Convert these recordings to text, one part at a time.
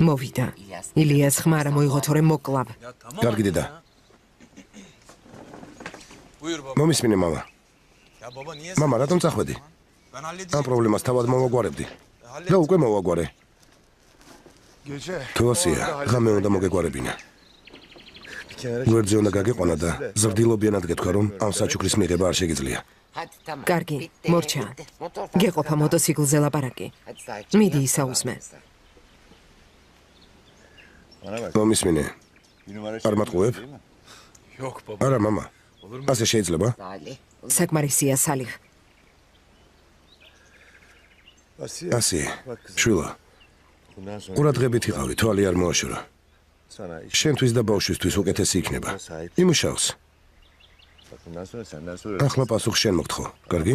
მოვიდა. ილიას ხმა არა მოიღო, თორემ მოკლავ. კარგი დედა. მომისმინე მამა. მამა, რატომ წახვედი? ამ პრობლემას თავად მოვაგვარებდი. და უკვე მოვაგვარე. თუ ასეა, ღამე უნდა მოგეგვარებინა. გვერდზე უნდა გაგეყვანა და ზრდილობიანად გეთქვა, რომ ამ საჩუქრის მიღება არ შეგიძლია. კარგი, მორჩა. გეყოფა მოტოციკლზე ლაპარაკი. მიდი ისაუზმე. მომისმინე. არ მატყუებ? არა, მამა. ასე შეიძლება? საკმარისია, სალიხ. ასე, შვილა. ყურადღებით იყავი, თვალი არ მოაშორა. შენთვის და ბავშვისთვის უკეთესი იქნება. იმუშაოს. ახლა პასუხს შენ მოგთხო, კარგი?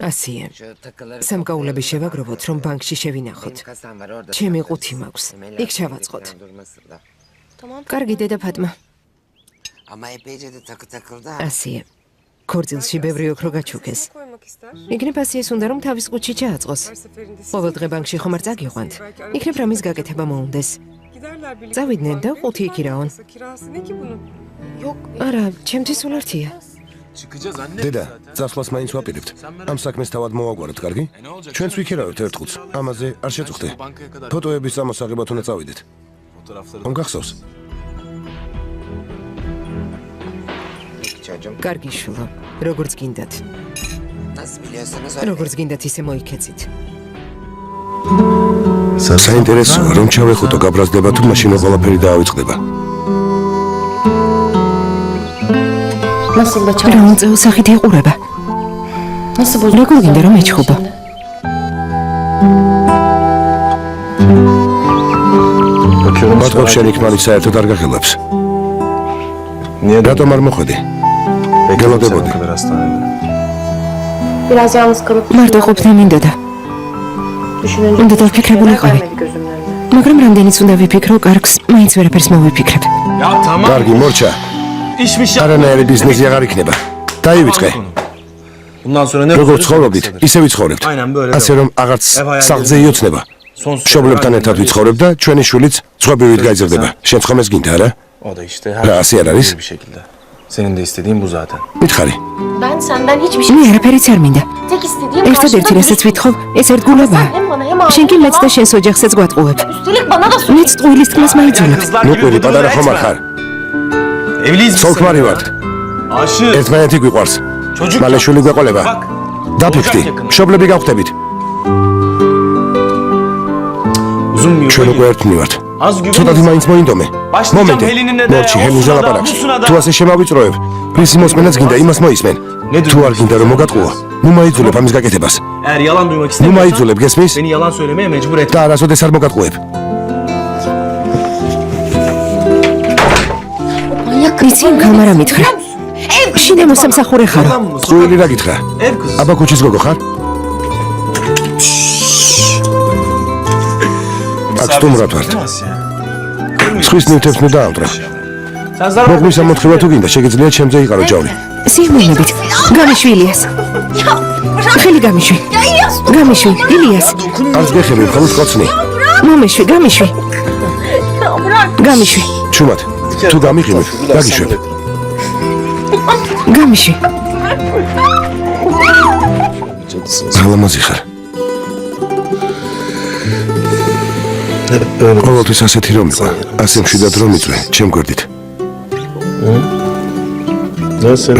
ასია. სამკაულები შევაგროვოთ, რომ ბანკში შევინახოთ. ჩემი ყუთი მაქვს. იქ ჩავაწყოთ. კარგი დედა ფატმა. ასია. ქორწილში ბევრი ოქრო გაჩუქეს. იქნებ ასიეს უნდა რომ თავის ყუთში ჩააწყოს. ყოველ დღე ბანკში ხომ არ წაგიყვანთ. იქნებ რამის გაკეთება მოუნდეს. წავიდნენ და ყუთი იქირაონ. არა, ჩემთვის ულერთია. დედა, წასვლას მაინც ვაპირებთ. ამ საქმეს თავად მოვაგვარებთ, კარგი? ჩვენც ვიქირავებთ ერთ ყუთს. ამაზე არ შეწუხდე. ფოტოების ამოსაღებად უნდა წავიდეთ. რომ გახსოვს. კარგი შვილო, როგორც გინდათ. როგორც გინდათ ისე მოიქეცით. საინტერესოა, რომ ჩავეხუტო გაბრაზდება თუ მაშინ ყველაფერი დაავიწყდება. რა უწევ სახით იყურება? როგორ გინდა რომ ეჩხუბო? მათგან შენ იქ მაინც საერთოდ არ გახელებს. რატომ არ მოხვედი? გელოდებოდი. მარტო ყოფნა მინდოდა. უნდა დავფიქრებულიყავი. მაგრამ რამდენიც უნდა ვიფიქრო, კარგს მაინც ვერაფერს მოვიფიქრებ. კარგი, მორჩა. არანაირი ბიზნესი აღარ იქნება. დაივიწყე. როგორც ცხოვრობდით, ისე ვიცხოვრებთ. ასე რომ აღარც სახლზე იოცნება. მშობლებთან ერთად ვიცხოვრებ და ჩვენი შვილიც ცხოვრებით გაიზრდება. შენ ხომ ეს გინდა, არა? რა, ასე არ არის? Senin de istediğin bu zaten. მითხარი. Ben senden hiçbir şey მე არაფერიც არ მინდა. tek istediğim ერთადერთი რასაც ვითხოვ, ეს ერთგულებაა. შენ კი მეც და შენს ოჯახსაც გვატყუებ. Üstelik bana da მეც ტყუილის თქმას მაიძულებს. ნუკვირი პატარა ხომ არ ხარ? Evliyiz biz. სოლქმარი ვართ. Aşığız. ერთმანეთი გვიყვარს. Çocuk მალე შვილი გვეყოლება. Bak. დაფიქრდი. მშობლები გავხდებით. Uzun bir ჩვენ yol. უკვე ერთნი ვართ. Az güven. ცოტათი მაინც მოინდომე. Başlayacağım Helin'ine de. მორჩი, ჰელინზე ლაპარაკს. თუ ასე შემავიწროებ, პრინცი მოსმენაც გინდა, იმას მოისმენ. თუ არ გინდა რომ მოგატყუო, ნუ მაიძულებ ამის გაკეთებას. Eğer yalan duymak ნუ istemiyorsan მაიძულებ, გესმის? beni yalan söylemeye mecbur et. და არასოდეს არ მოგატყუებ. იცი იმ ქალმა რა მითხრა? შინე მოსამსახურე ხარო. წუილი რა გითხრა? Ev kızı. აბა ქუჩის გოგო ხარ? აქ სტუმრად ვართ. სხვის ნივთებს ნუ დაამტვრე. Sen zarar მოგმის ამოთხება თუ გინდა, შეგიძლია ჩემზე იყარო ჯავრი. სიამოვნებით. გამიშვი ილიას. ხელი გამიშვი. გამიშვი, ილიას. არც გეხები, მხოლოდ ხოცნი. მომიშვი, გამიშვი. გამიშვი, ჩუმად. თუ გამიყიმებ, დაგიშვებ. გამიშვი. ალამაზი ხარ. ყოველთვის ასეთი რომ იყო, ასე მშვიდად რომ იწვე, ჩემ გვერდით.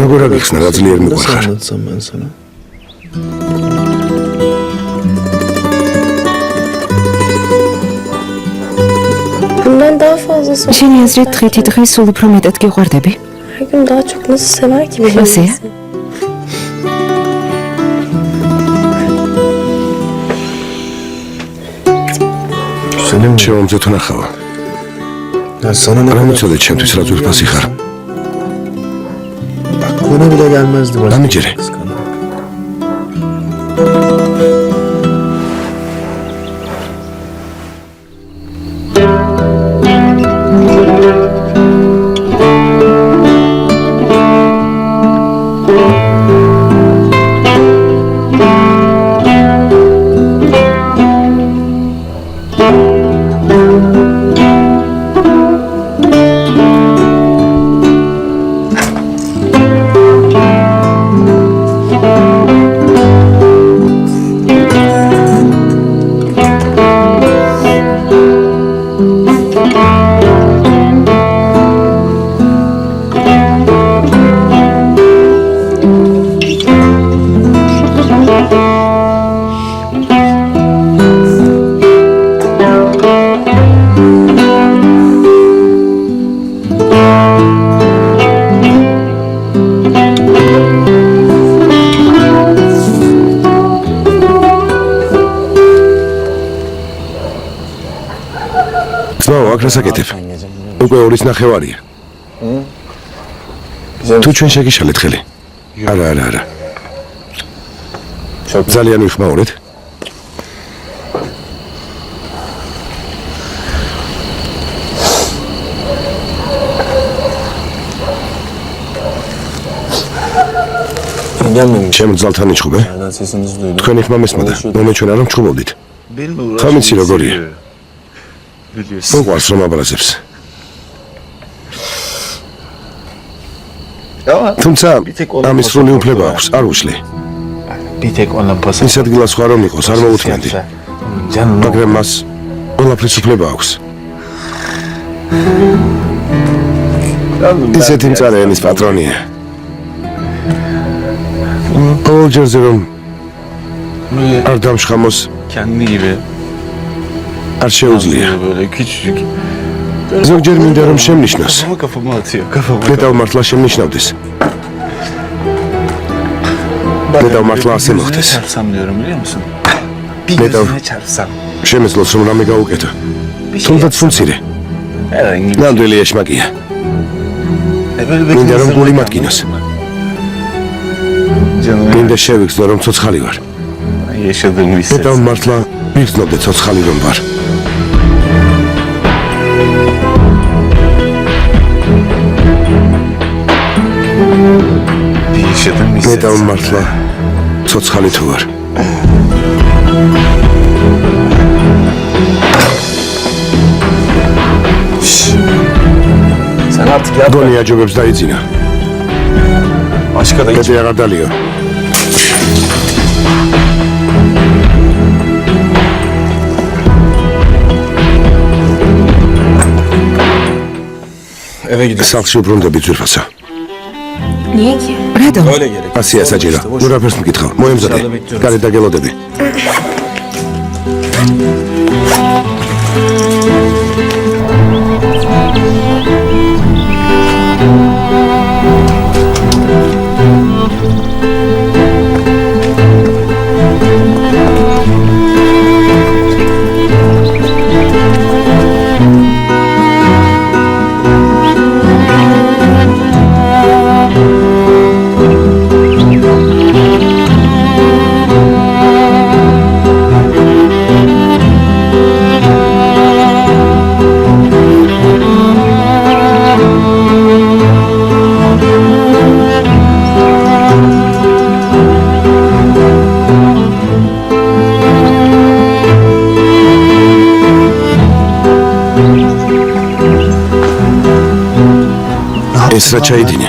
როგორ აღიხსნა, რა ძლიერ მიყვარხარ. anlatsam ben sana? bundan daha fazlası. შენი აზრით დღითი დღე სულ უფრო მეტად გიყვარდები? Her gün daha çok nasıl sever ki bir Nasıl ya? insan? Senin mi? შემომძე თუ ნახავა. Ya sana ne რა kadar... მიცოდე ჩემთვის რა ძვირფასი ხარ. Aklına bile gelmezdi başka. დამიჯერე. Kıskanma. აქ რასაკეთებ? უკვე 2:30-ია. თუ ჩვენ შეგიშალეთ ხელი? არა. ძალიან ვიხმაურეთ. ჩემ ძალთან იჩხუბე? თქვენი ხმა მესმოდა, მომეჩვენა რომ ჩხუბობდით. ხამიცი როგორია? მოყვარს რომ აბრაზებს. თუმცა ამის სრული უფლება აქვს, არ უშლი. ის ადგილას სხვა რომ იყოს, არ მოუთმენდი. მაგრამ მას ყველაფრის უფლება აქვს. ისეთი მწარე ენის პატრონია. ყოველჯერზე რომ არ დამშხამოს, არ შეუძლია. ზოგჯერ მინდა რომ შემნიშნოს. დედავ მართლა შემნიშნავდეს. დედავ მართლა ასე მოხდეს. დედავ შემეძლოს რომ რამე გაუკეთო. თუმცა ცუნცირე. ნამდვილი ეშმაკია. მინდა რომ გული მატკინოს. მინდა შევიგრძნო რომ ცოცხალი ვარ. დედავ მართლა მიგრძნობდე ცოცხალი რომ ვარ. დედავ მართლა ცოცხალი თუ ვარ. გონი აჯობებს დაიძინა. დედი აღარ დალიო. სახლში უბრუნდები ძვირფასო. რატომ? ასია საჭირო. ნუ რაფერს მკითხავ. მოემზადე. გარეთ დაგელოდები. ეს რა ჩაიდინე?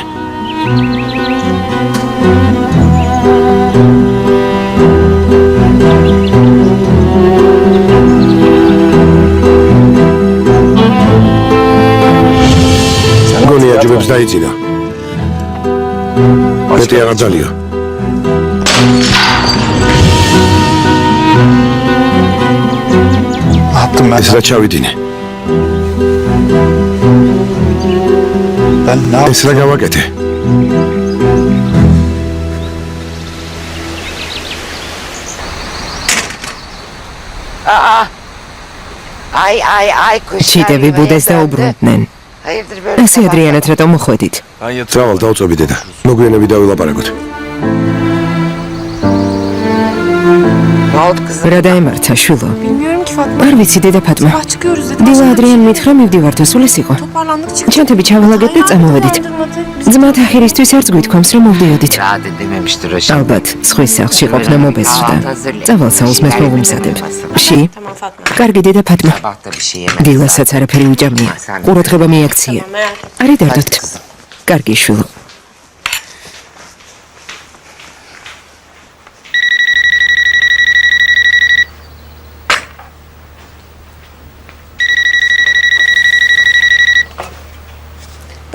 გონი აჯობებს დაიძინა. მეტი აღარ დალიო. ეს რა ჩავიდინე? ეს რა გავაკეთე? ჩიტები ბუდეს დაუბრუნდნენ. ასე ადრიანად რატომ მოხვედით? წავალ დავწობი დედა. მოგვიანები დავილაპარაკოთ. რა დაემართა შვილო? Bilmiyorum ki Fatma. არ ვიცი დედა ფატმა. Sabah çıkıyoruz dedi. დილა ადრიან მითხრა მივდივართ სულ ეს იყო. Toparlandık çıktık. ჩანთები ჩავალაგეთ და წამოვედით. ძმათ ახირისთვის არც გვითქვამს რომ მოვდიოდით. ალბათ სხვის სახლში ყოფნა მობეზრდა. წავალ საუზმეს მოვუმზადებ. ში? Tamam Fatma. კარგი დედა ფატმა. დილასაც არაფერი უჭამია. ყურადღება მიაქცია. არი დარდოთ. კარგი შვილო.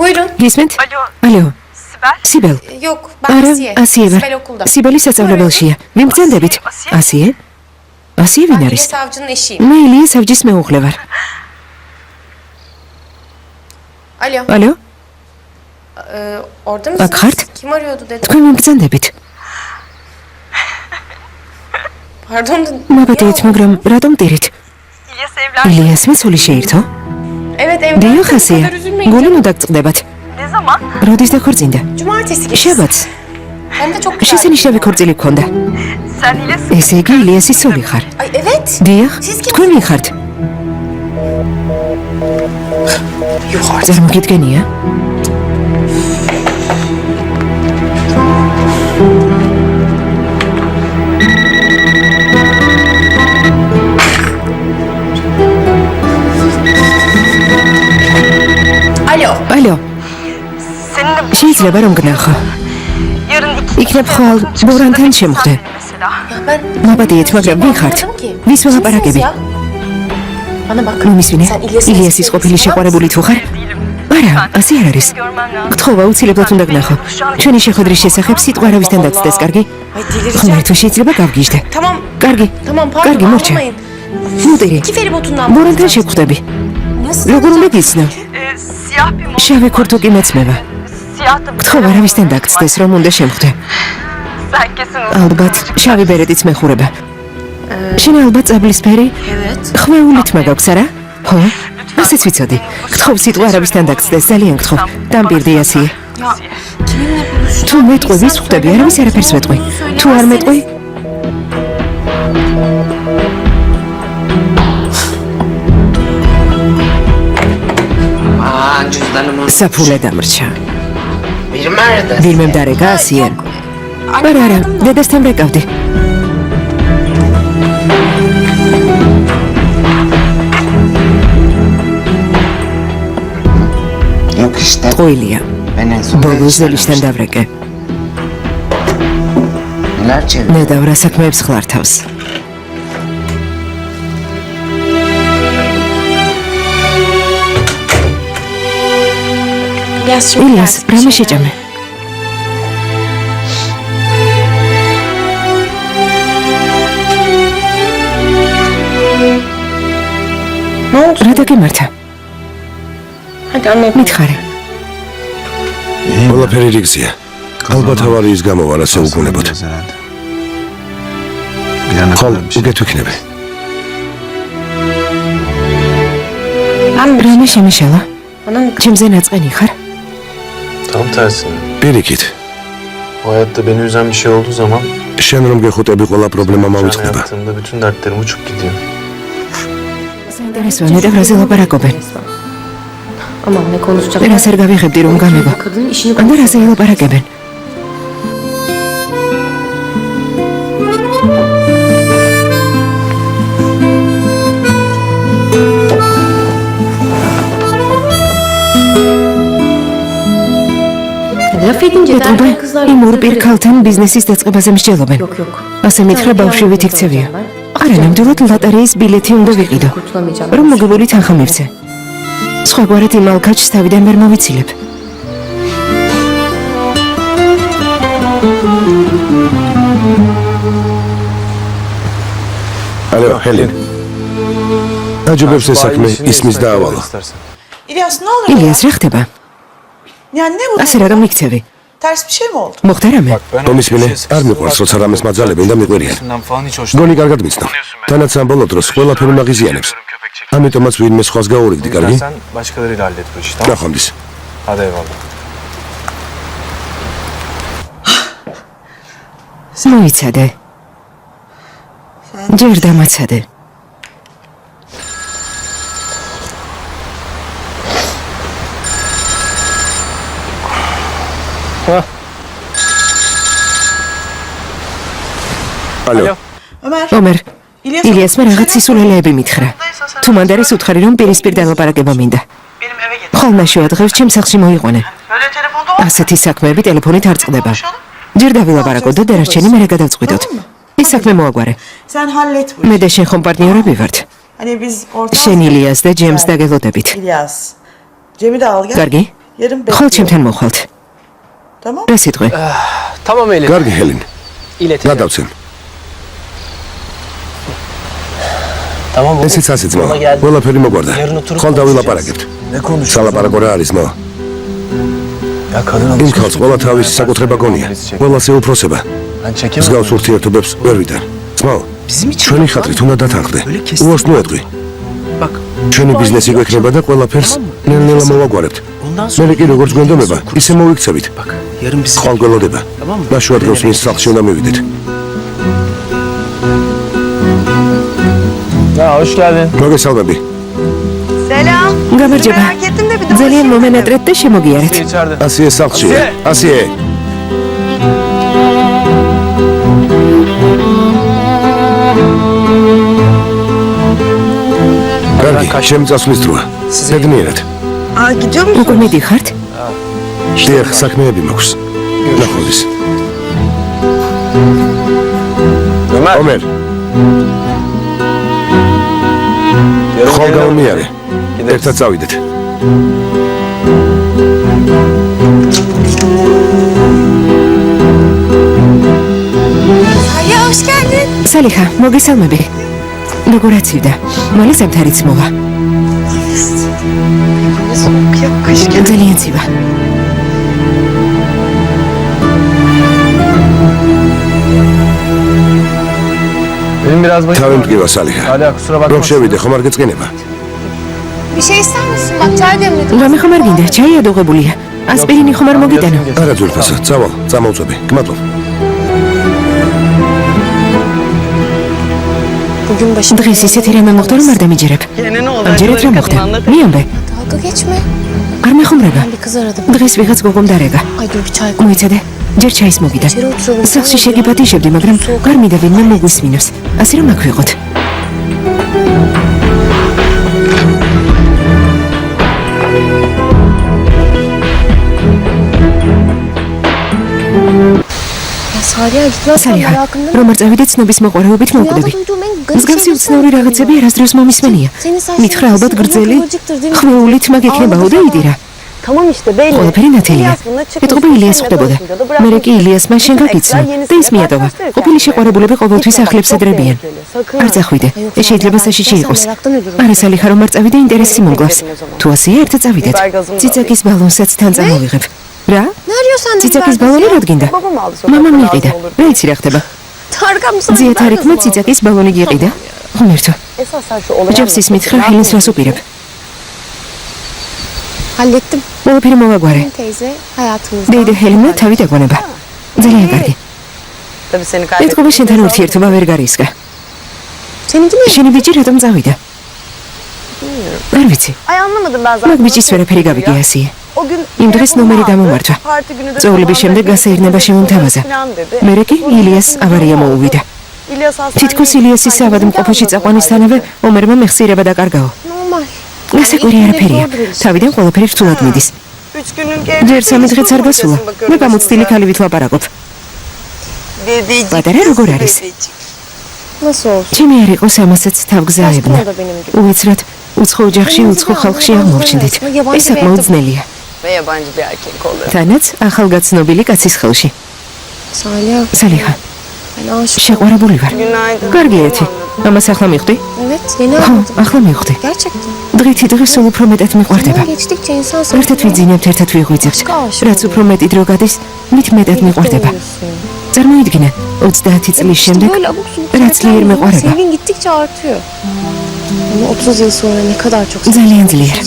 Buyurun. გისმენთ? ალო. სიბელ. Yok ben არა, Asiye. ასიე ვარ. Sibel okulda. სიბელი სასწავლებელშია. მიმგზანდებით. ასიე? ასიე ვინ Ben არის? Aliye savcının eşiyim. მე ილია საბჯის მეუღლე ვარ. Alo. ალო? Orada mısınız? Akart. Kim arıyordu dedi. თქვენ მიმგზანდებით. Pardon da. მაბადეთ, მაგრამ რატომ ტირით? ილიას მეცული შეირთო? Evet evlendim. დიახ, Bu ასეა. kadar üzülmeyin გული canım. ნუ დაგწყდებათ. Ne zaman? როდის დაქორწინდა? Cumartesi gecesi. შაბათს. Hem de çok güzel. შესანიშნავი ქორწილი გქონდა. Sen İlyas ესე იგი ილიასის სული ხარ. Ay evet. დიახ, Siz თქვენ ვინ ხართ? წარმოგიდგენია? Alo. ალო, seninle შეიძლება რომ გნახო. yarın იქნებ ხვალ ბორანთან შემხვდე. mesela. Ya ben მაბადიეთ, მაგრამ ვინ ხართ? anlamadım ki. ვის Kimsiniz ველაპარაკები? ya? Bana bak. მომისმინე? Sen İlyas'ın ილიასის ყოფილი შეყვარებული თუ ხარ? არა, ასე არ არის. Görmem lazım. გთხოვა უცილებლად უნდა გნახო. ჩვენი შეხვედრის შესახებ სიტყვა არავისთან დაცდეს, კარგი? Ay delireceğim. ღმერთო შეიძლება გავგიჟდე. Tamam. კარგი. Tamam pardon კარგი, მორჩა. ağlamayın. მუდირი. İki feribotundan ბორანთან bahsedeceğim. შევხვდები. Nasıl? როგორ უნდა გიცნო? Siyah bir mont, შავი ქურთუკი მეცმება. siyah da bir გთხოვა არავისთან დაგწდეს, რომ უნდა შემხვდე. Sen kesin ალბათ შავი ბერეტიც მეხურება. შენ ალბათ წაბლისფერი Evet. ხვეულით მაგაქვს არა? ხო? ასეც ვიცოდი. გთხოვ სიტყვა არავისთან დაგწდეს, ძალიან გთხოვ. დამპირდი ასია. Kiminle buluşacağım? თუ მეტყვი ვის ხვდები, არავის არაფერს მეტყვი. თუ არ მეტყვი, საფულე დამრჩა. ვირმემ დარეკა ასიან. არა, დედასთან რეკავდი. Yok işte. ტყუილია. Ben en son ბოლოს ზოლიშთან დავრეკე. neler çeviriyor? მე დავრა საქმეებს ხლართავს. İlyas şimdi ილიას, gelsin. რამე შეჭამე? Ne oldu? რა დაგემართა? Hadi anlat. მითხარი. ყველაფერი რიგზია. ალბათ ავარიის გამო არ ასე უგუნებოდ. ხალ უკეთ ვიქნები. რამე შემიშალა? Bana mı? ჩემზე ნაწყენი ხარ? Tam tersine. პირიქით, Hayatta beni üzen bir şey olduğu zaman შენ რომ გეხუტები ყველა პრობლემა şu an მავიწყდება. hayatımda bütün dertlerim uçup gidiyor. საინტერესოა, ნეტავ რაზე ლაპარაკობენ? Aman ne konuşacak? რას არ გავიღებდი რომ გამეგო? Kadının işini ან და რაზე konuşuyor. ლაპარაკებენ? Laf edince ეტყობა derken kızlar... იმ ორ პირქალთან ბიზნესის დაწყებაზე მსჯელობენ. Yok yok. ასე მითხრა ბავშვივით იქცევია. არა, ნამდვილად ლატარიის ბილეთი უნდა ვიყიდო, Kurtulamayacağım. რომ მოგებული თანხა მივცე. სხვაგვარად იმ ალქაჩს თავიდან ვერ მოვიცილებ. ალო, ჰელენ. აჯობებს ეს საქმე ისმის დაავალო. İlyas ne oluyor ილიას, რა ხდება? Yani ne bu? ასე რა გამიქცევი? Ters bir şey mi oldu? მოხდა რამე? მომისმინე, არ მიყვარს, როცა რამეს მაძალებენ და მიყვერიან. falan hiç hoşlanmıyorum. გონი კარგად მიცნო. თანაც ამ ბოლო დროს ყველაფერი მაგიზიანებს. ამიტომაც ვინმე სხვას გაურიგდი, კარგი? Sen başkalarıyla hallet bu işi, tamam? ნახვამდის. Hadi eyvallah. მოიცადე. ჯერ დამაცადე. ალო. Ömer, ომერ, İlyas, ილიასმა რაღაც სისულელეები მითხრა. თუ მანდ არის უთხარი რომ პირისპირ დალაპარაკება მინდა. benim eve getir. ხოლმე დღეს ჩემ სახლში მოიყვანე. Böyle telefonda olmaz. ასეთი საქმეები ტელეფონით არ წყდება. ჯერ დავილაპარაკოთ და დანარჩენი მერე გადავწყვიტოთ. ის საქმე მოაგვარე. Sen hallet bu მე işi. და შენ ხომ პარტნიორები ვართ. Hani biz ortak... შენ ილიას და ჯემს დაგელოდებით. İlyas. Cem'i de al gel. კარგი? Yarın ხოლ bekliyorum. ჩემთან მოხვალთ. Tamam. რა სიტყვი? Tamam Elin. კარგი, ჰელენ. İletirim. გადავცემ. Tamam baba. ესეც ასე ძმა. Yola geldim. ყველაფერი მოგვარდა. Yarın oturup ხოლ konuşacağız. დავილაპარაკებთ. Ne konuşuyorsun? სალაპარაკო რა არის, მო? Ya kadın იმ ხალხს ყველა თავის საკუთრება გონია. ყველას ეუფროსება. Ben çekemem. მსგავს ურთიერთობებს ვერ ვიტან. ძმაო, Bizim için ჩვენი ხათრით უნდა დათანხმდე. უოს ნუეტყვი. Bak ჩვენი ბიზნესი გვექნება და ყველაფერს ნელ-ნელა მოვაგვარებთ. მე კი როგორც გვენდომება, ისე მოვიქცევით. ხვალგველოდება. ნაშუა დროს მის სახლში უნდა მივიდეთ. hoş geldin. მოგესალმები. Selam. გამარჯობა. Merak ettim de bir de ძალიან მომენატრეთ და შემოგიარეთ. İçeride. ასიე სახლშია. ასიე. კარგი, ჩემი წასვლის დროა. ზედნიერად. gidiyor musun? უკვე მიდიხართ? დიახ, საქმეები მაქვს. ნახოდის. ომერ. ხვალ გამომიარე. ერთად წავიდეთ. Ya hoş geldin. სალიხა, მოგესალმები. როგორ აცივდა? მალე ზამთარიც მოვა. ძალიან ცივა. Benim biraz başım თავი ağrıyor. მტკივა სალიხა. Hala kusura bakma. რომ შევიდე, ხომ არ გეწყინება? Bir şey ister misin? Bak çay demledim. რამე ხომ არ გინდა? ჩაი ადოღებულია. ასპირინი ხომ არ მოგიტანო? არა ძვირფასო, წავალ, წამოვწები. გმადლობ. Bugün başım დღეს ისეთი რამე მოხდა, რომ არ დამიჯერებ. ამჯერად რა მოხდა? მიამბე. dalga geçme. არ მეხომრება. Ben bir kız aradım. დღეს ვიღაც გოგომ დარეგა. Ay dur bir çay koy. მოიცადე. ჯერ ჩაის მოგიდა. İçeri oturalım. სახლში შეგიპატიშებდი, მაგრამ გარმიდა ვინმე მოგვისმინოს. ასე რომ აქ ვიყოთ. Ya Sariye gitmezsen სალიხა, merakımda mı? რომ არ წავიდე ცნობის მოყვარეობით Rüyada მოვკვდები. duyduğum en garip მსგავსი şey უცნაური რაღაცები არასდროს მომისმენია. Senin saçların მითხრა ალბათ kesin გრძელი, kıvırcıktır değil mi? ხვეული თმა გექნებაო და იდირა. Tamam işte belli. ყველაფერი ნათელია. ეთყობა ილიას ხვდებოდა. მერე კი ილიასმა შენ გაგიცნო და ის მიატოვა. ყოფილი შეყვარებულები ყოველთვის ახლებს ეძრებიან. არ წახვიდე. ეს შეიძლება საშიში იყოს. არა სალიხა, რომ არ წავიდე ინტერესი მომკლავს. თუ ასეა, ერთად წავიდეთ. ციცაკის ბალონსაც თან წამოვიღებ. რა? Ne arıyorsun? ციცაკის ბალონი რა გინდა? Babam aldı მამა sokaktan მიიყიდა. lazım olur. რა იცი რა ხდება? Tarkan sana ძია ben de თარიქმა zaman ციცაკის ბალონი გიყიდა. ღმერთო. Esasen şu olay ჯობს ის მითხრა ჰელენს რას უპირებ. hallettim. ყველაფერი მოვაგვარე. Teyze hayatımızda. დეიდ ჰელენა თავი დაგონება. ძალიან კარგი. Tabii seni ეთყობა შენთან ურთიერთობა ვერ გარისკა. Seninki ne? შენი ბიჭი რატომ წავიდა? არ ვიცი. Ay anlamadım ben მაგ zaten. ბიჭის ვერაფერი გავიგე ასია. O gün იმ დღეს ნომერი telefonum დამომართვა. aldı. Parti günü de წვეულების sabahında შემდეგ გასაირნება შემომთავაზა. falan dedi. მერე კი ილიას ავარია მოუვიდა. İlyas hastaneye თითქოს ილიასის ავადმყოფოში წაყვანისთანავე ომერმა მეხსიერება დაკარგაო. Normal. გასაკვირი არაფერია. თავიდან ყველაფერი რთულად მიდის. 3 günün ჯერ სამი დღეც არ გასულა. მე გამოცდილი ქალივით ლაპარაკობ. პატარა როგორ არის? Nasıl olsun? ჩემი არ იყოს ამასაც თავგზაებნა. Aşkım o da benim gibi. უეცრად უცხო ოჯახში, უცხო ხალხში აღმოჩნდით. ეს საკმაოდ ძნელია. Ve yabancı bir erkek oluyor. თანაც ახალგაცნობილი კაცის ხელში. Saliha. სალიხა, Ben aşık. შეყვარებული ვარ. Günaydın. კარგი ერთი. ამას ახლა მივხვდი? Evet yeni ხო, anladım. ახლა მივხვდი. Gerçekten. დღითი დღე სულ უფრო მეტად მიყვარდება. Zaman geçtikçe insan ერთად ვიძინებთ, ერთად ვიღვიძებთ. რაც უფრო მეტი დრო გადის, მით მეტად მიყვარდება. წარმოიდგინე, 30 წლის შემდეგ Böyle abuk subuk რა ძლიერ şeyler მეყვარება. sevgin gittikçe artıyor. Ama 30 yıl sonra ne kadar çok ძალიან ძლიერ.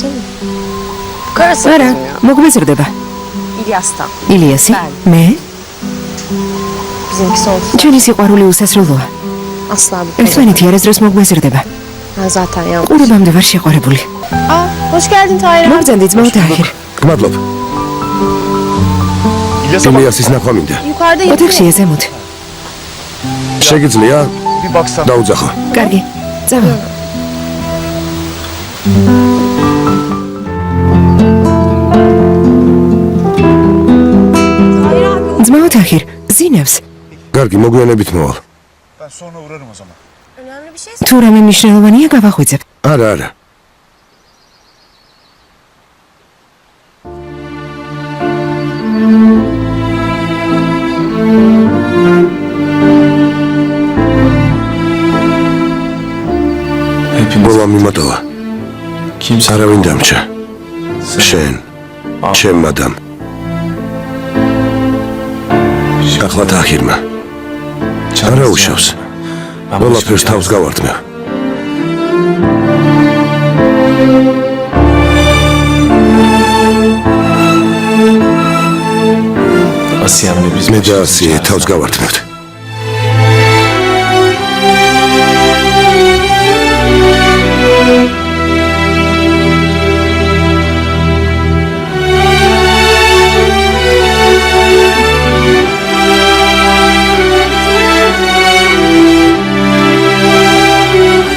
Karısı არა, bizim ya. მოგვეზრდება. İlyas'tan. ილიასი, მე, Bizimki sonsuz. ჩვენი სიყვარული უსასრულოა. Asla bitmez. ერთმანეთი არასდროს მოგვეზრდება. Ben zaten yalnız. ყურებამდე ვარ შეყვარებული. Aa, hoş geldin Tahir. მოგძანდი ძმაო დაახერ. გმადლობ. ილიასის ნახვა მინდა. Yukarıda ოთახშია ზემოთ. შეგიძლია Bir baksan. დაუძახო. კარგი. წავა. ძმაო დაახერ, ზინავს. კარგი, მოგვიანებით მოვალ. Ben sonra uğrarım o zaman. önemli bir şey თუ რამე მნიშვნელოვანია, გავახვიძებ. არა, არა. Hepimiz. ბოლა მიმატოვა. Kimse. არავინ დამჭა. შენ, ჩემ მადამ. ახლა თახირმა. არა უშავს. ყველაფერს თავს გავარდნა. ასიამნების მე და ასი თავს გავართმევთ.